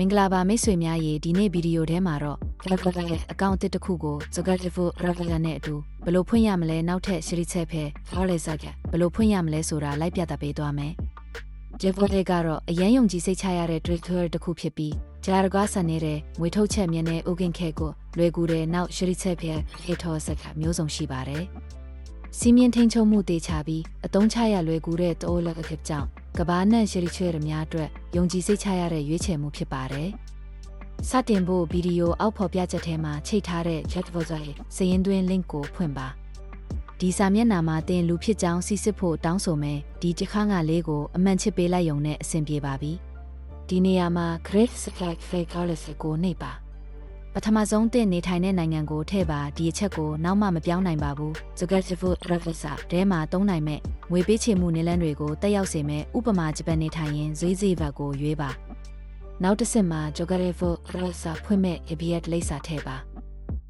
မင်္ဂလာပါမိတ်ဆွေများရေဒီနေ့ဗီဒီယိုထဲမှာတော့ Ravela ရဲ့အကောင့်အသစ်တစ်ခုကို Zogativo Ravela နဲ့အတူဘယ်လိုဖွင့်ရမလဲနောက်ထပ်ရှရီချက်ဖဲ Ravela ကဘယ်လိုဖွင့်ရမလဲဆိုတာလိုက်ပြသပေးသွားမယ်။ Ravela ကတော့အရင်ယုံကြည်စိတ်ချရတဲ့ Twitter တစ်ခုဖြစ်ပြီးဂျာရကွာဆန်နေတဲ့ငွေထုတ်ချက်မြင်တဲ့ Ogen ခဲကိုလွယ်ကူတဲ့နောက်ရှရီချက်ဖဲ Hetor ဆက်ကမျိုးစုံရှိပါတယ်။စီမင်းထိန်ချုံမှုတေချပြီးအတုံးချရလွယ်ကူတဲ့တိုးလက်အဖြစ်ကြောင့်ကဘာနဲ့ရှရီချွဲရများအတွက်ယုံကြည်စိတ်ချရတဲ့ရွေးချယ်မှုဖြစ်ပါတယ်။စတင်ဖို့ဗီဒီယိုအောက်ဖော်ပြချက်ထဲမှာချိတ်ထားတဲ့ Chatbot ရဲ့စာရင်းသွင်း link ကိုဖွင့်ပါ။ဒီစာမျက်နှာမှာတင်လူဖြစ်ကြောင်းစီစစ်ဖို့တောင်းဆိုမယ်ဒီတစ်ခါငါလေးကိုအမှန်ချစ်ပေးလိုက်ရုံနဲ့အဆင်ပြေပါပြီ။ဒီနေရာမှာ Great Strike Fake ကိုနှိပ်ပါ။ပထမဆုံးတင်နေထိုင်တဲ့နိုင်ငံကိုထည့်ပါဒီအချက်ကိုနောက်မှမပြောင်းနိုင်ပါဘူး။ Zogativo Ravela ထဲမှာသုံးနိုင်မဲ့ငွေပေးချေမှုနည်းလမ်းတွေကိုတက်ရောက်စေမဲ့ဥပမာဂျပန်နေထိုင်ရင်ဈေးဘတ်ကိုရွေးပါနောက်တစ်ဆင့်မှာ Zogativo Ravela ဖွင့်မဲ့ ABS လိပ်စာထည့်ပါ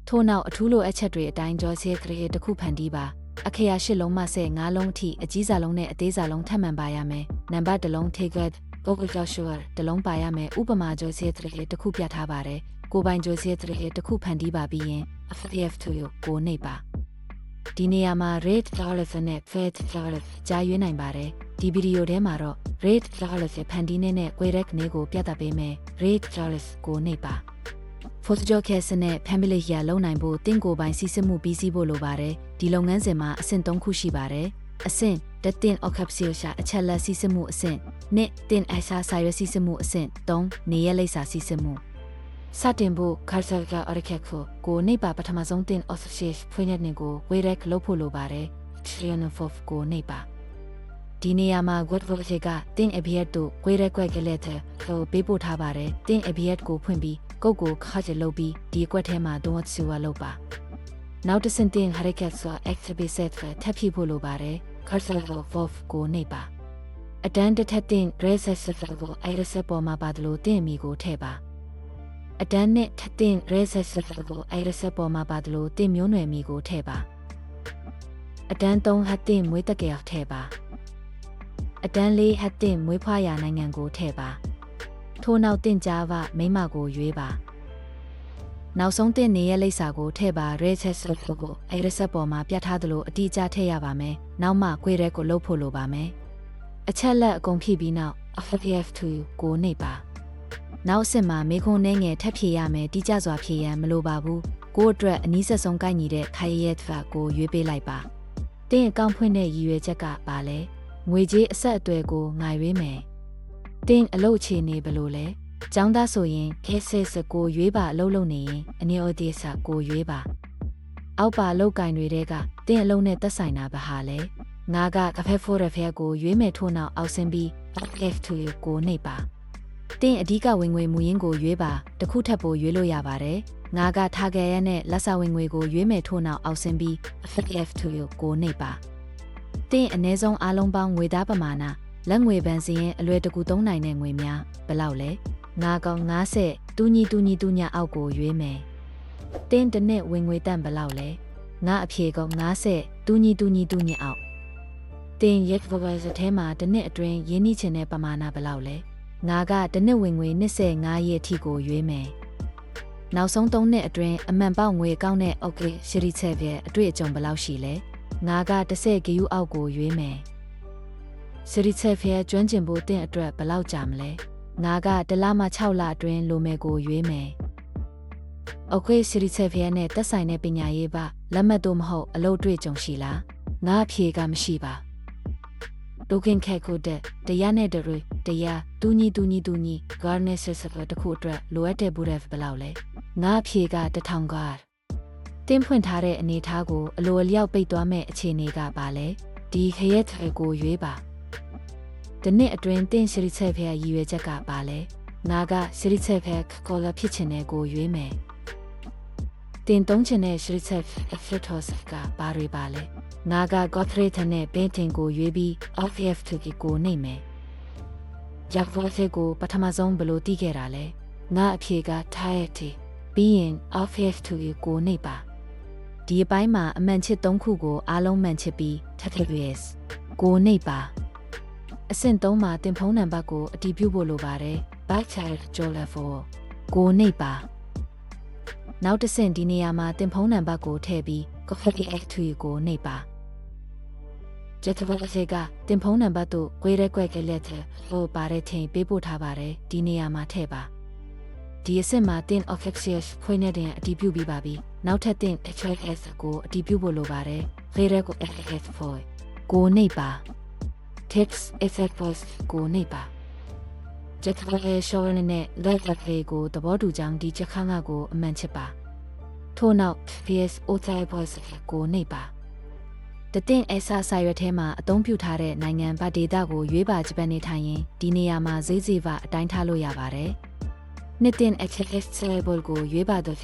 ထို့နောက်အထူးလိုအပ်ချက်တွေအတိုင်း Joyce Create တစ်ခုဖန်တီးပါအခရာ၈လုံးမှ၅လုံးအထိအကြီးစာလုံးနဲ့အသေးစာလုံးထပ်မံပါရမယ်နံပါတ်တစ်လုံး Ticket Google Share တစ်လုံးပါရမယ်ဥပမာ Joyce Create တစ်ခုပြထားပါတယ်ကိုပိုင် Joyce Create တစ်ခုဖန်တီးပါပြီးရင် FF2 ကိုနှိပ်ပါဒီနေရာမှာ Red Flawless နဲ့ Fat Flawless ကြားရွေးနိုင်ပါတယ်ဒီဗီဒီယိုထဲမှာတော့ Red Flawless ဖန်တီးနဲ့ Quebec နေကိုပြသပေးမယ် Red Flawless ကိုနှိပ်ပါ Photocast နဲ့ Family ရလုံနိုင်ဖို့တင့်ကိုပိုင်စီစစ်မှုပြီးစီးဖို့လိုပါတယ်ဒီလုပ်ငန်းစဉ်မှာအဆင့်၃ခုရှိပါတယ်အဆင့်1တင် Ocapsio ရှာအချက်လက်စီစစ်မှုအဆင့်2တင်အရှာစာရွက်စီစစ်မှုအဆင့်3နေရက်လိပ်စာစီစစ်မှုစတင်ဖို့ Cursor က Oracle ကိုနှိပ်ပါပထမဆုံးတင် Associate ဖွင့်ရတဲ့ကို Quebec လုပ်ဖို့လိုပါတယ် Trianophof ကိုနှိပ်ပါဒီနေရာမှာ Godvote ကတင် ABS တို့ Quebec ကလည်းကိုပေးပို့ထားပါတယ်တင် ABS ကိုဖွင့်ပြီးကုတ်ကိုခါကျလုပ်ပြီးဒီအကွက်ထဲမှာ Don't Sua လုပ်ပါနောက်တစ်ဆင့်တင် Hurricane ဆို Activate Set ထပ်ဖြည့်ဖို့လိုပါတယ် Cursor Wolf ကိုနှိပ်ပါအတန်းတစ်ထပ်တင် Reset ကို Iris ပေါ်မှာပါတယ်လို့တင်အမီကိုထည့်ပါအတန်းနဲ့ထပ်တင် Reset ကို Iris ပေါ်မှာပါတယ်လို့တင်မျိုးနွယ်မီကိုထည့်ပါအတန်း3ဟတ်တင်မွေးတကယ်ထည့်ပါအတန်း4ဟတ်တင်မွေးဖွားရာနိုင်ငံကိုထည့်ပါထို့နောက်တင် Java မိမကိုရွေးပါနောက်ဆုံးတင်နေရလိပ်စာကိုထည့်ပါ Reset ကို Iris ပေါ်မှာပြထားသလိုအတိအကျထည့်ရပါမယ်နောက်မှ Query ကိုလုပ်ဖို့လိုပါမယ်အချက်လက်အကုန်ဖြည့်ပြီးနောက် FF2 ကိုနှိပ်ပါနောက်အဆင့်မှာမေခွန်းနှဲငယ်ထပ်ဖြည့်ရမယ်တိကျစွာဖြည့်ရန်မလိုပါဘူးကိုယ့်အတွက်အနည်းဆက်ဆုံးကိုက်ညီတဲ့ Khayet ကိုရွေးပေးလိုက်ပါတင်းအကောင့်ဖွင့်တဲ့ရည်ရွယ်ချက်ကပါလဲငွေကြေးအဆက်အသွယ်ကိုငါရွေးမယ်တင်းအလုပ်အခြေအနေဘယ်လိုလဲကျောင်းသားဆိုရင် Cases ကိုရွေးပါအလုပ်လုပ်နေရင် Annuities ကိုရွေးပါအောက်ပါလောက်ကင်တွေကတင်းအလုပ်နဲ့သက်ဆိုင်တာဘာဟာလဲငါက Cafe for Refer ကိုရွေးမယ်ထို့နောက်အောက်ဆင်းပြီး F2 ကိုနှိပ်ပါတင်အဓိကဝင်ငွေမူရင်းကိုရွေးပါတခုထပ်ဖို့ရွေးလို့ရပါတယ်ငါကထားခဲ့ရတဲ့လက်စာဝင်ငွေကိုရွေးမယ်ထို့နောက်အောက်ဆင်းပြီး FF2 ကိုနှိပ်ပါတင်အနည်းဆုံးအားလုံးပေါင်းငွေသားပမာဏလက်ငွေဘဏ်စီရင်အလွယ်တကူသုံးနိုင်တဲ့ငွေများဘယ်လောက်လဲငါကောင်90တူညီအောက်ကိုရွေးမယ်တင်တစ်နှစ်ဝင်ငွေတန်ဘယ်လောက်လဲငါအဖြေကောင်90တူညီအောက်တင်ရက်ဘဝစထဲမှာတစ်နှစ်အတွင်းရင်းနှီးချင်တဲ့ပမာဏဘယ်လောက်လဲငါကတစ်နှစ်ဝင်ငွေ25ရက်အထိကိုရွေးမယ်နောက်ဆုံး3နှစ်အတွင်းအမှန်ပေါက်ငွေကောင်းတဲ့ Okay ရှရီချက်ပြအတွေ့အကြုံဘယ်လောက်ရှိလဲငါက10 GU အောက်ကိုရွေးမယ်ရှရီချက်ပြကျွမ်းကျင်ဖို့တင်အတွက်ဘယ်လောက်ကြာမလဲငါကတစ်လမှ6လအတွင်းလိုမယ်ကိုရွေးမယ် Okay ရှရီချက်ပြနဲ့သက်ဆိုင်တဲ့ပညာရေးပါလက်မှတ်တို့မဟုတ်အလုပ်တွေ့ကြုံရှိလားငါအဖြေကမရှိပါဒိုကင်ခက်ကိုတရားနဲ့တွေတရားတူညီ Garnet Server တခုအတွက်လိုအပ်တဲ့ဘူးတဲ့ဘယ်လောက်လဲငါဖြေက1000 guard တင်းဖွင့်ထားတဲ့အနေထားကိုအလိုအလျောက်ပိတ်သွားမဲ့အခြေအနေကပါလဲဒီခရက်ကိုရွေးပါဒီနှစ်အတွင်းတင်းရှရီချက်ဖက်ရည်ရွယ်ချက်ကပါလဲငါကရှရီချက်ဖက်ကော်လာဖြစ်ချင်တဲ့ကိုရွေးမယ်တင်သုံးချင်တဲ့ရှရီချက် F-Toss ကဘာတွေပါလဲငါက Godfrey နဲ့ Painting ကိုရွေးပြီး FF2 ကိုနှိပ်မယ်ရက်ဘောဖေကိုပထမဆုံးဘလို့တီးခဲ့တာလဲငါအဖြေက Tiety ပြီးရင် FF2 ကိုနှိပ်ပါဒီအပိုင်းမှာအမှန်ချစ်3ခုကိုအားလုံးမှန်ချစ်ပြီး TTS ကိုနှိပ်ပါအဆင့်3မှာတင်ဖုန်းနံပါတ်ကိုအတည်ပြုဖို့လိုပါတယ် child ကြော်လက်ဖို့ကိုနှိပ်ပါနောက်တစ်ဆင့်ဒီနေရာမှာတင်ဖုံးနံပါတ်ကိုထည့်ပြီး copy act ကိုနှိပ်ပါကျက်တဝက်စေကတင်ဖုံးနံပါတ်တို့ကွေးရက်ကွက်ကလေးတဲ့ဟိုပါတဲ့ချိန်ပေးပို့ထားပါတယ်ဒီနေရာမှာထည့်ပါဒီအဆင့်မှာတင် official ဖွင့်နေတဲ့အတည်ပြုပြီးပါပြီနောက်ထပ်တင် HLS ကိုအတည်ပြုဖို့လိုပါတယ်ခေရက်ကို FS ဖို့ကိုနှိပ်ပါ text effect voice ကိုနှိပ်ပါကျက်တဝက်ရှောင်းနဲ့လက်လက်လေးကိုသဘောတူကြောင်းဒီချက်ခန်းကိုအမှန်ချစ်ပါထို့နောက် PS OTI voice ကိုနှိပ်ပါတတင်အဆာစာရွက်ထဲမှာအသုံးပြုထားတဲ့နိုင်ငံဗဒေတာကိုရွေးပါဂျပန်နေထိုင်ရင်ဒီနေရာမှာဈေးစီဗအတိုင်းထားလို့ရပါတယ်။နှစ်တင် HLS Cerebral ကိုရွေးပါတော့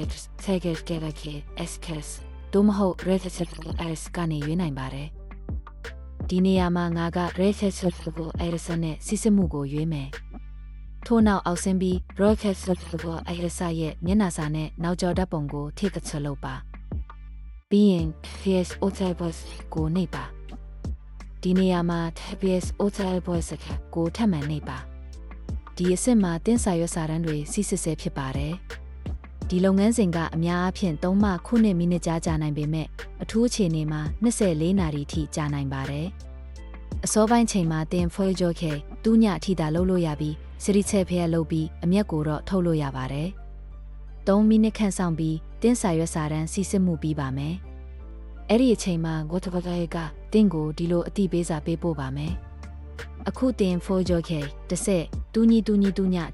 Seger Galaxy SKS တို့မဟုတ် Researchable Iris ကနေရွေးနိုင်ပါတယ်။ဒီနေရာမှာငါက Researchable Iris နဲ့စစ်စစ်မှုကိုရွေးမယ်။ထို့နောက်အောက်ဆင်းပြီး Researchable Iris ရဲ့မျက်နှာစာနဲ့နောက်ကျော်ဓာတ်ပုံကိုထိကချလုပ်ပါပြီးရင် PS OTI voice ကိုနှိပ်ပါဒီနေရာမှာ PS OTI voice ကိုထပ်မံနှိပ်ပါဒီအဆင့်မှာတင်းစာရွက်စာတမ်းတွေစီစစ်ဆဲဖြစ်ပါတယ်ဒီလုပ်ငန်းစဉ်ကအများအားဖြင့်3မှ9မိနစ်ကြာနိုင်ပေမဲ့အထူးအခြေအနေမှာ24နာရီထိကြာနိုင်ပါတယ်အစောပိုင်းချိန်မှာတင် foil joke တူးညအထိသာလုပ်လို့ရပြီးစရိချက်ဖျက်လုပ်ပြီးအမျက်ကိုတော့ထုတ်လို့ရပါတယ်3မိနစ်ခန့်ဆောင်ပြီးတင်းစာရွက်စာတမ်းစီစစ်မှုပြီးပါမယ်။အဲ့ဒီအချိန်မှာဂိုတဘဂါကတင်းကိုဒီလိုအတိပေးစာပေးပို့ပါမယ်။အခုတင် for joke တစ်ဆက်တူညီအ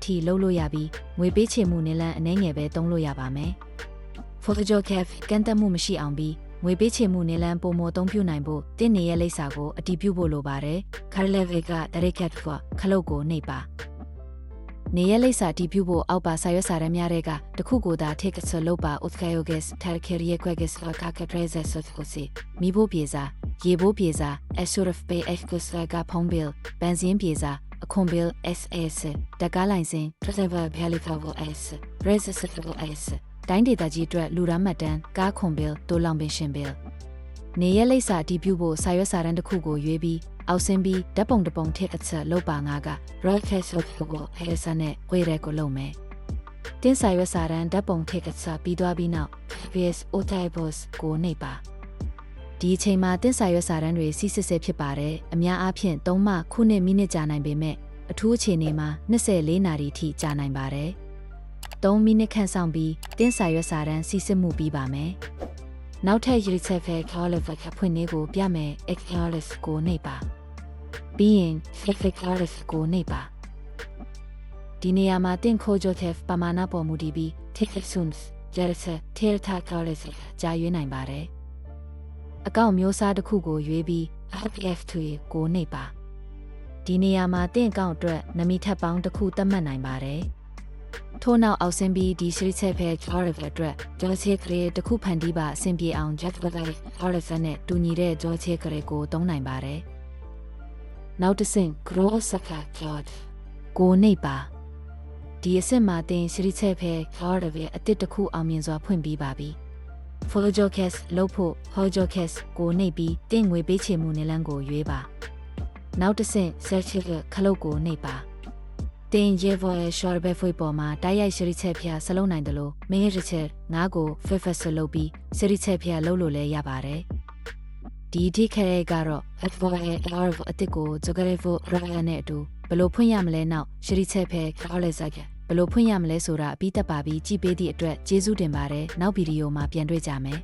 ထိလုပ်လို့ရပြီးငွေပေးချေမှုနည်းလမ်းအနည်းငယ်ပဲသုံးလို့ရပါမယ်။ for joke ကန်တက်မှုမရှိအောင်ပြီးငွေပေးချေမှုနည်းလမ်းပုံမသုံးပြုနိုင်ဖို့တင်းနေရဲ့လိပ်စာကိုအတည်ပြုဖို့လိုပါတယ်။ Carlevic က Direct ကခလုတ်ကိုနှိပ်ပါနေရလိပ်စာတီးပြဖို့အောက်ပါစာရွက်စာတမ်းများတဲ့ကတခုကိုသာထိတ်ကဆလုပ်ပါ Utkayoges Tarkerie Queges Vakakadrezes Sotkosi မိဖို့ပြေစာရေဖို့ပြေစာ Assurif Bay Ekosvaga Pongbil Benzin ပြေစာအခွန် bill SS တကားလိုင်စင် Travel Valifavo S Resisable S တိုင်းဒေသကြီးအတွက်လူရမ်းမှတ်တမ်းကားခွန် bill တိုးလောင်ပင်ရှင် bill နေရလိပ်စာတီးပြဖို့စာရွက်စာတမ်းတစ်ခုကိုရွေးပြီးအောက်ဆင်းပြီးဓာတ်ပုံတစ်ပုံထည့်အချက်လုပ်ပါငါက broadcast ကိုဟဲဆာနဲ့ဝေရဲကိုလုပ်မယ်။တင်းစာရွက်စာတမ်းဓာတ်ပုံထည့်အချက်ပြီးသွားပြီးနောက် PS OTI voice ကိုနှိပ်ပါ။ဒီအချိန်မှာတင်းစာရွက်စာတမ်းတွေစီစစ်ဆဲဖြစ်ပါတယ်။အများအားဖြင့်3မှ9မိနစ်ကြာနိုင်ပေမဲ့အထူးအခြေအနေမှာ24နာရီထိကြာနိုင်ပါတယ်။3မိနစ်ခန့်ဆောင်ပြီးတင်းစာရွက်စာတမ်းစီစစ်မှုပြီးပါမယ်။နောက်ထပ် Research Caliber ဖွင့်နေကိုပြမယ် Exhalis ကိုနှိပ်ပါပြီးရင် Exhalis ကိုနှိပ်ပါဒီနေရာမှာတင်ခိုဂျိုတက်ပမာဏပေါ်မူတည်ပြီး Texasuns Jersa Terta Caliber ကြာရွေးနိုင်ပါတယ်အကောင့်မျိုးစားတစ်ခုကိုရွေးပြီး RPF2 ကိုနှိပ်ပါဒီနေရာမှာတင်အကောင့်အတွက်နမီထပ်ပေါင်းတစ်ခုသတ်မှတ်နိုင်ပါတယ်ထို့နောက်အောက်ဆင်းပြီးဒီရှိချက်ဖဲ Caliber အတွက်ဂျော်ချေကရေတစ်ခုဖန်တီးပါအဆင်ပြေအောင် Jetbagger Caliber နဲ့တူညီတဲ့ဂျော်ချေကရေကိုသုံးနိုင်ပါတယ်နောက်တစ်ဆင့် Grossaka Cloud ကိုနှိပ်ပါဒီအဆင့်မှာတင်ရှိချက်ဖဲ Caliber အတစ်တစ်ခုအောင်မြင်စွာဖွင့်ပြီးပါပြီ Folojocast လုပ်ဖို့ Hojocast ကိုနှိပ်ပြီးတင်ငွေပေးချေမှုနည်းလမ်းကိုရွေးပါနောက်တစ်ဆင့် Searchable ခလုတ်ကိုနှိပ်ပါတင်ရေဘော်ရဲ့ short back ဖွေပေါ်မှာတိုက်ရိုက်ရှိချက်ဖျားစလုံးနိုင်တယ်လို့မင်းရဲ့ချက်ငါးကို fifth လုပ်ပြီးရှိချက်ဖျားလုပ်လို့လည်းရပါတယ်ဒီထိခဲကတော့ Advocaat ရဲ့ RV အတစ်ကို Zogarevo Ryan နဲ့အတူဘယ်လိုဖွင့်ရမလဲနောက်ရှိချက်ဖဲ Carlezak ဘယ်လိုဖွင့်ရမလဲဆိုတာအပြီးတက်ပါပြီးကြည့်ပေးသည့်အတွက်ကျေးဇူးတင်ပါတယ်နောက်ဗီဒီယိုမှာပြန်တွေ့ကြမယ်